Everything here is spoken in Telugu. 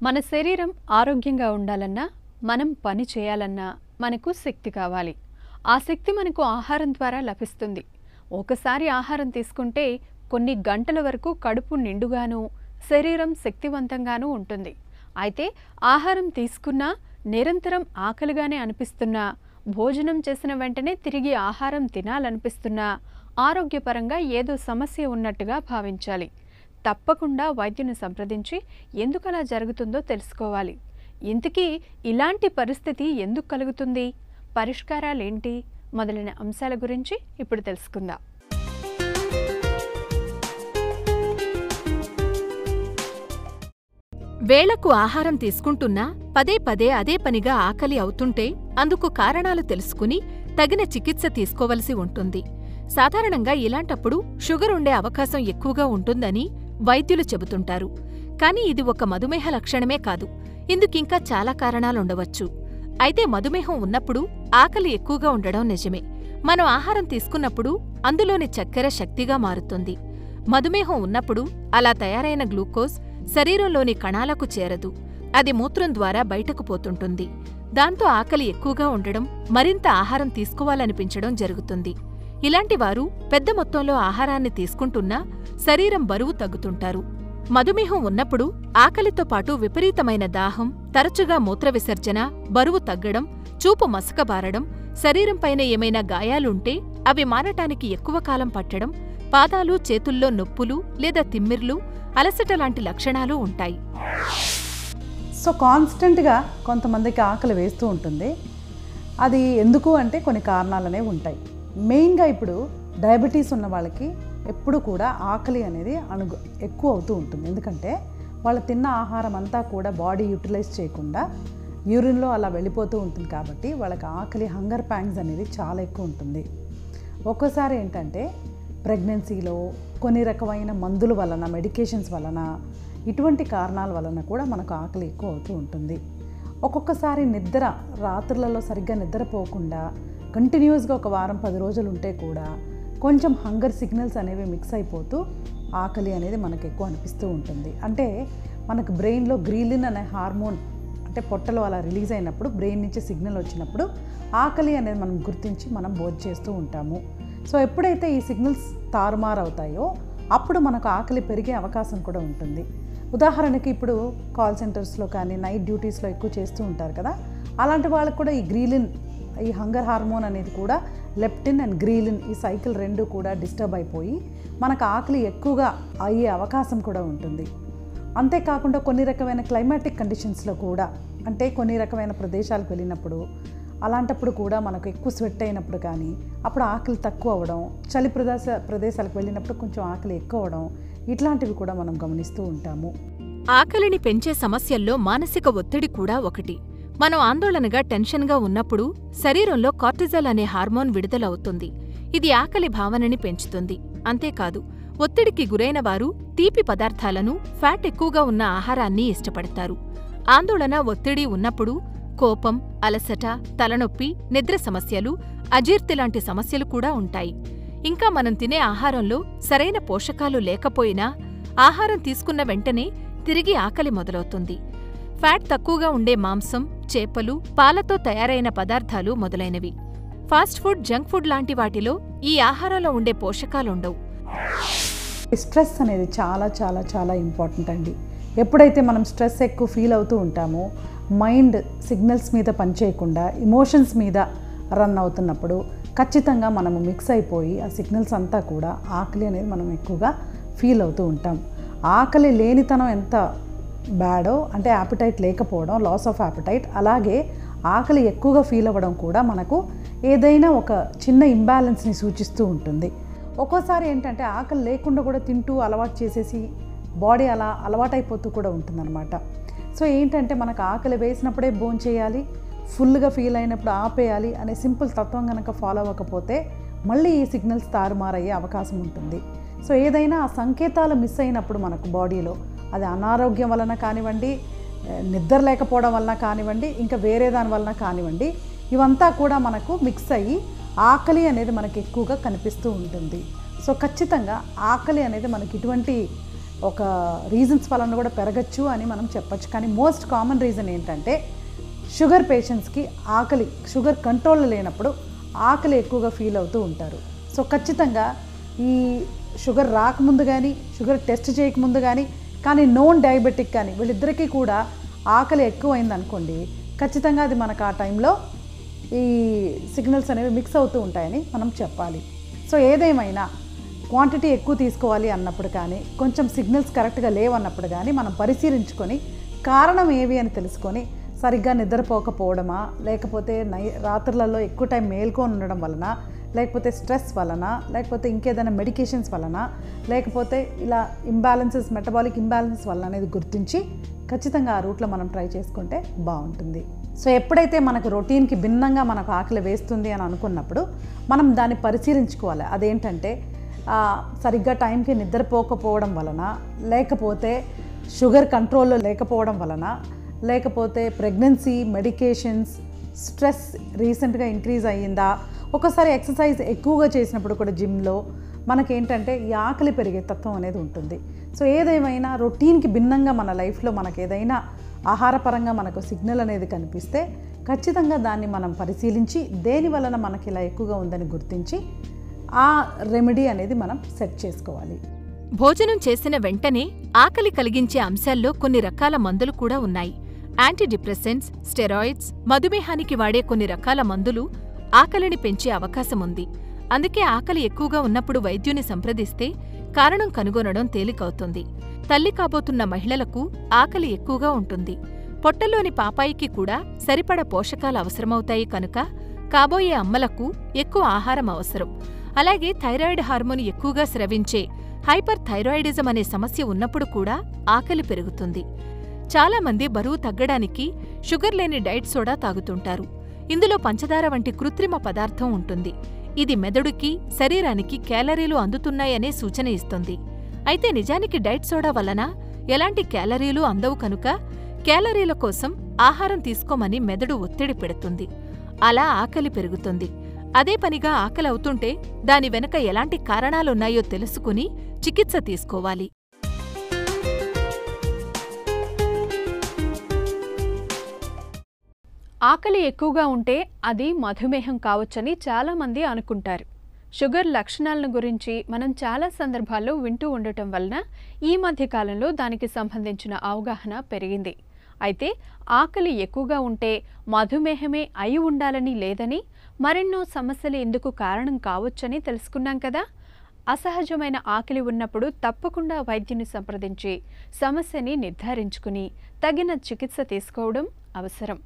మన శరీరం ఆరోగ్యంగా ఉండాలన్నా, మనం పని చేయాలన్నా మనకు శక్తి కావాలి. ఆ శక్తి మనకు ఆహారం ద్వారా లభిస్తుంది. ఒకసారి ఆహారం తీసుకుంటే కొన్ని గంటల వరకు కడుపు నిండుగాను, శరీరం శక్తివంతంగానూ ఉంటుంది. అయితే ఆహారం తీసుకున్నా నిరంతరం ఆకలిగానే అనిపిస్తున్నా, భోజనం చేసిన వెంటనే తిరిగి ఆహారం తినాలనిపిస్తున్నా ఆరోగ్యపరంగా ఏదో సమస్య ఉన్నట్టుగా భావించాలి. తప్పకుండా వైద్యుని సంప్రదించి ఎందుకలా జరుగుతుందో తెలుసుకోవాలి. ఇంతకీ ఇలాంటి పరిస్థితి ఎందుకు కలుగుతుంది, పరిష్కారాలేంటి మొదలైన అంశాల గురించి ఇప్పుడు తెలుసుకుందాం. వేళకు ఆహారం తీసుకుంటున్నా పదే పదే అదే పనిగా ఆకలి అవుతుంటే అందుకు కారణాలు తెలుసుకుని తగిన చికిత్స తీసుకోవలసి ఉంటుంది. సాధారణంగా ఇలాంటప్పుడు షుగర్ ఉండే అవకాశం ఎక్కువగా ఉంటుందని వైద్యులు చెబుతుంటారు. కాని ఇది ఒక మధుమేహ లక్షణమే కాదు, ఇందుకింకా చాలా కారణాలుండవచ్చు. అయితే మధుమేహం ఉన్నప్పుడు ఆకలి ఎక్కువగా ఉండడం నిజమే. మనం ఆహారం తీసుకున్నప్పుడు అందులోని చక్కెర శక్తిగా మారుతుంది. మధుమేహం ఉన్నప్పుడు అలా తయారైన గ్లూకోజ్ శరీరంలోని కణాలకు చేరదు, అది మూత్రం ద్వారా బయటకు పోతుంటుంది. దాంతో ఆకలి ఎక్కువగా ఉండడం, మరింత ఆహారం తీసుకోవాలనిపించడం జరుగుతుంది. ఇలాంటివారు పెద్ద మొత్తంలో ఆహారాన్ని తీసుకుంటున్నా శరీరం బరువు తగ్గుతుంటారు. మధుమేహం ఉన్నప్పుడు ఆకలితో పాటు విపరీతమైన దాహం, తరచుగా మూత్ర విసర్జన, బరువు తగ్గడం, చూపు మసకబారడం, శరీరంపైన ఏమైనా గాయాలుంటే అవి మానటానికి ఎక్కువ కాలం పట్టడం, పాదాలు చేతుల్లో నొప్పులు లేదా తిమ్మిర్లు, అలసట లాంటి లక్షణాలు ఉంటాయి. సో కాన్స్టెంట్గా కొంతమందికి ఆకలి వేస్తూ ఉంటుంది. అది ఎందుకు అంటే కొన్ని కారణాలనే ఉంటాయి. మెయిన్గా ఇప్పుడు డయాబెటీస్ ఉన్న వాళ్ళకి ఎప్పుడు కూడా ఆకలి అనేది ఎక్కువ అవుతూ ఉంటుంది. ఎందుకంటే వాళ్ళు తిన్న ఆహారం అంతా కూడా బాడీ యూటిలైజ్ చేయకుండా యూరిన్లో అలా వెళ్ళిపోతూ ఉంటుంది. కాబట్టి వాళ్ళకి ఆకలి, హంగర్ ప్యాంగ్స్ అనేది చాలా ఎక్కువ ఉంటుంది. ఒక్కోసారి ఏంటంటే ప్రెగ్నెన్సీలో కొన్ని రకమైన మందుల వలన, మెడికేషన్స్ వలన, ఇటువంటి కారణాల వలన కూడా మనకు ఆకలి ఎక్కువ అవుతూ ఉంటుంది. ఒక్కొక్కసారి రాత్రులలో సరిగ్గా నిద్రపోకుండా కంటిన్యూస్గా ఒక వారం 10 రోజులు ఉంటే కూడా కొంచెం హంగర్ సిగ్నల్స్ అనేవి మిక్స్ అయిపోతూ ఆకలి అనేది మనకు ఎక్కువ అనిపిస్తూ ఉంటుంది. అంటే మనకు బ్రెయిన్లో గ్రీలిన్ అనే హార్మోన్ అంటే పొట్టలో అలా రిలీజ్ అయినప్పుడు, బ్రెయిన్ నుంచి సిగ్నల్ వచ్చినప్పుడు ఆకలి అనేది మనం గుర్తించి మనం భోజనం చేస్తూ ఉంటాము. సో ఎప్పుడైతే ఈ సిగ్నల్స్ తారుమారు అవుతాయో అప్పుడు మనకు ఆకలి పెరిగే అవకాశం కూడా ఉంటుంది. ఉదాహరణకి ఇప్పుడు కాల్ సెంటర్స్లో కానీ నైట్ డ్యూటీస్లో ఎక్కువ చేస్తూ ఉంటారు కదా, అలాంటి వాళ్ళకు కూడా ఈ గ్రీలిన్, ఈ హంగర్ హార్మోన్ అనేది కూడా లెప్టిన్ అండ్ గ్రీలిన్ ఈ సైకిల్ రెండు కూడా డిస్టర్బ్ అయిపోయి మనకు ఆకలి ఎక్కువగా అయ్యే అవకాశం కూడా ఉంటుంది. అంతేకాకుండా కొన్ని రకమైన క్లైమాటిక్ కండిషన్స్లో కూడా, అంటే కొన్ని రకమైన ప్రదేశాలకు వెళ్ళినప్పుడు అలాంటప్పుడు కూడా మనకు ఎక్కువ స్వెట్ అయినప్పుడు కానీ అప్పుడు ఆకలి తక్కువ అవ్వడం, చలి ప్రదేశాలకు వెళ్ళినప్పుడు కొంచెం ఆకలి ఎక్కువ అవ్వడం, ఇట్లాంటివి కూడా మనం గమనిస్తూ ఉంటాము. ఆకలిని పెంచే సమస్యల్లో మానసిక ఒత్తిడి కూడా ఒకటి. మనం ఆందోళనగా, టెన్షన్గా ఉన్నప్పుడు శరీరంలో కార్టిజాల్ అనే హార్మోన్ విడుదలవుతుంది. ఇది ఆకలి భావనని పెంచుతుంది. అంతేకాదు, ఒత్తిడికి గురైన వారు తీపి పదార్థాలను, ఫ్యాట్ ఎక్కువగా ఉన్న ఆహారాన్ని ఇష్టపడతారు. ఆందోళన, ఒత్తిడి ఉన్నప్పుడు కోపం, అలసట, తలనొప్పి, నిద్ర సమస్యలు, అజీర్తి లాంటి సమస్యలు కూడా ఉంటాయి. ఇంకా మనం తినే ఆహారంలో సరైన పోషకాలు లేకపోయినా ఆహారం తీసుకున్న వెంటనే తిరిగి ఆకలి మొదలవుతుంది. ఫ్యాట్ తక్కువగా ఉండే మాంసం, చేపలు, పాలతో తయారైన పదార్థాలు మొదలైనవి. ఫాస్ట్ ఫుడ్, జంక్ ఫుడ్ లాంటి వాటిలో ఈ ఆహారంలో ఉండే పోషకాలుండవు. స్ట్రెస్ అనేది చాలా చాలా చాలా ఇంపార్టెంట్ అండి. ఎప్పుడైతే మనం స్ట్రెస్ ఎక్కువ ఫీల్ అవుతూ ఉంటామో, మైండ్ సిగ్నల్స్ మీద పనిచేయకుండా ఎమోషన్స్ మీద రన్ అవుతున్నప్పుడు ఖచ్చితంగా మనము మిక్స్ అయిపోయి ఆ సిగ్నల్స్ అంతా కూడా ఆకలి అనేది మనం ఎక్కువగా ఫీల్ అవుతూ ఉంటాం. ఆకలి లేనితనం ఎంత బ్యాడో, అంటే యాపిటైట్ లేకపోవడం, లాస్ ఆఫ్ యాపిటైట్, అలాగే ఆకలి ఎక్కువగా ఫీల్ అవ్వడం కూడా మనకు ఏదైనా ఒక చిన్న ఇంబ్యాలెన్స్ని సూచిస్తూ ఉంటుంది. ఒక్కోసారి ఏంటంటే ఆకలి లేకుండా కూడా తింటూ అలవాటు చేసేసి బాడీ అలా అలవాటైపోతూ కూడా ఉంటుందన్నమాట. సో ఏంటంటే మనకు ఆకలి వేసినప్పుడే భోజనం చేయాలి, ఫుల్గా ఫీల్ అయినప్పుడు ఆపేయాలి అనే సింపుల్ తత్వం కనుక ఫాలో అవ్వకపోతే మళ్ళీ ఈ సిగ్నల్స్ తారుమారయ్యే అవకాశం ఉంటుంది. సో ఏదైనా ఆ సంకేతాలు మిస్ అయినప్పుడు మనకు బాడీలో, అది అనారోగ్యం వలన కానివ్వండి, నిద్ర లేకపోవడం వలన కానివ్వండి, ఇంకా వేరే దాని వలన కానివ్వండి, ఇవంతా కూడా మనకు మిక్స్ అయ్యి ఆకలి అనేది మనకి ఎక్కువగా కనిపిస్తూ ఉంటుంది. సో ఖచ్చితంగా ఆకలి అనేది మనకి ఇటువంటి ఒక రీజన్స్ వలన కూడా పెరగచ్చు అని మనం చెప్పచ్చు. కానీ మోస్ట్ కామన్ రీజన్ ఏంటంటే షుగర్ పేషెంట్స్కి షుగర్ కంట్రోల్లో లేనప్పుడు ఆకలి ఎక్కువగా ఫీల్ అవుతూ ఉంటారు. సో ఖచ్చితంగా ఈ షుగర్ రాకముందు కానీ షుగర్ టెస్ట్ చేయకముందు కానీ నోన్ డయాబెటిక్ కానీ వీళ్ళిద్దరికీ కూడా ఆకలి ఎక్కువైంది అనుకోండి, ఖచ్చితంగా అది మనకు ఆ టైంలో ఈ సిగ్నల్స్ అనేవి మిక్స్ అవుతూ ఉంటాయని మనం చెప్పాలి. సో ఏదేమైనా క్వాంటిటీ ఎక్కువ తీసుకోవాలి అన్నప్పుడు కానీ కొంచెం సిగ్నల్స్ కరెక్ట్గా లేవన్నప్పుడు కానీ మనం పరిశీలించుకొని కారణం ఏవి అని తెలుసుకొని సరిగ్గా నిద్రపోకపోవడమా, లేకపోతే రాత్రులలో ఎక్కువ టైం మేల్కొని ఉండడం వలన, లేకపోతే స్ట్రెస్ వలన, లేకపోతే ఇంకేదైనా మెడికేషన్స్ వలన, లేకపోతే ఇలా ఇంబ్యాలెన్సెస్ మెటబాలిక్ ఇంబ్యాలెన్సెస్ వలన అనేది గుర్తించి ఖచ్చితంగా ఆ రూట్లో మనం ట్రై చేసుకుంటే బాగుంటుంది. సో ఎప్పుడైతే మనకు రొటీన్కి భిన్నంగా మనకు ఆకలి వేస్తుంది అని అనుకున్నప్పుడు మనం దాన్ని పరిశీలించుకోవాలి. అదేంటంటే సరిగ్గా టైంకి నిద్రపోకపోవడం వలన, లేకపోతే షుగర్ కంట్రోల్లో లేకపోవడం వలన, లేకపోతే ప్రెగ్నెన్సీ, మెడికేషన్స్, స్ట్రెస్ రీసెంట్గా ఇంక్రీజ్ అయ్యిందా, ఒకసారి ఎక్సర్సైజ్ ఎక్కువగా చేసినప్పుడు కూడా జిమ్లో మనకేంటంటే ఈ ఆకలి పెరిగే తత్వం అనేది ఉంటుంది. సో ఏదేమైనా రొటీన్కి భిన్నంగా మన లైఫ్లో మనకు ఏదైనా ఆహారపరంగా మనకు సిగ్నల్ అనేది కనిపిస్తే ఖచ్చితంగా దాన్ని మనం పరిశీలించి దేని వలన మనకి ఇలా ఎక్కువగా ఉందని గుర్తించి ఆ రెమెడీ అనేది మనం సెట్ చేసుకోవాలి. భోజనం చేసిన వెంటనే ఆకలి కలిగించే అంశాల్లో కొన్ని రకాల మందులు కూడా ఉన్నాయి. యాంటీడిప్రెసెంట్స్, స్టెరాయిడ్స్, మధుమేహానికి వాడే కొన్ని రకాల మందులు ఆకలిని పెంచే అవకాశముంది. అందుకే ఆకలి ఎక్కువగా ఉన్నప్పుడు వైద్యుని సంప్రదిస్తే కారణం కనుగొనడం తేలికవుతుంది. తల్లి కాబోతున్న మహిళలకు ఆకలి ఎక్కువగా ఉంటుంది. పొట్టలోని పాపాయికి కూడా సరిపడ పోషకాలు అవసరమవుతాయి కనుక కాబోయే అమ్మలకు ఎక్కువ ఆహారం అవసరం. అలాగే థైరాయిడ్ హార్మోన్ ఎక్కువగా స్రవించే హైపర్ థైరాయిడిజం అనే సమస్య ఉన్నప్పుడు కూడా ఆకలి పెరుగుతుంది. చాలామంది బరువు తగ్గడానికి షుగర్ లేని డైట్ సోడా తాగుతుంటారు. ఇందులో పంచదార వంటి కృత్రిమ పదార్థం ఉంటుంది. ఇది మెదడుకి, శరీరానికి క్యాలరీలు అందుతున్నాయనే సూచన ఇస్తుంది. అయితే నిజానికి డైట్ సోడా వలన ఎలాంటి క్యాలరీలు అందవు కనుక క్యాలరీల కోసం ఆహారం తీసుకోమని మెదడు ఒత్తిడి పెడుతుంది. అలా ఆకలి పెరుగుతుంది. అదే పనిగా ఆకలి అవుతుంటే దాని వెనుక ఎలాంటి కారణాలున్నాయో తెలుసుకుని చికిత్స తీసుకోవాలి. ఆకలి ఎక్కువగా ఉంటే అది మధుమేహం కావచ్చని చాలామంది అనుకుంటారు. షుగర్ లక్షణాలను గురించి మనం చాలా సందర్భాల్లో వింటూ ఉండటం వలన ఈ మధ్యకాలంలో దానికి సంబంధించిన అవగాహన పెరిగింది. అయితే ఆకలి ఎక్కువగా ఉంటే మధుమేహమే అయి ఉండాలని లేదని, మరెన్నో సమస్యలు ఎందుకు కారణం కావచ్చని తెలుసుకున్నాం కదా. అసహజమైన ఆకలి ఉన్నప్పుడు తప్పకుండా వైద్యుని సంప్రదించి సమస్యని నిర్ధారించుకుని తగిన చికిత్స తీసుకోవడం అవసరం.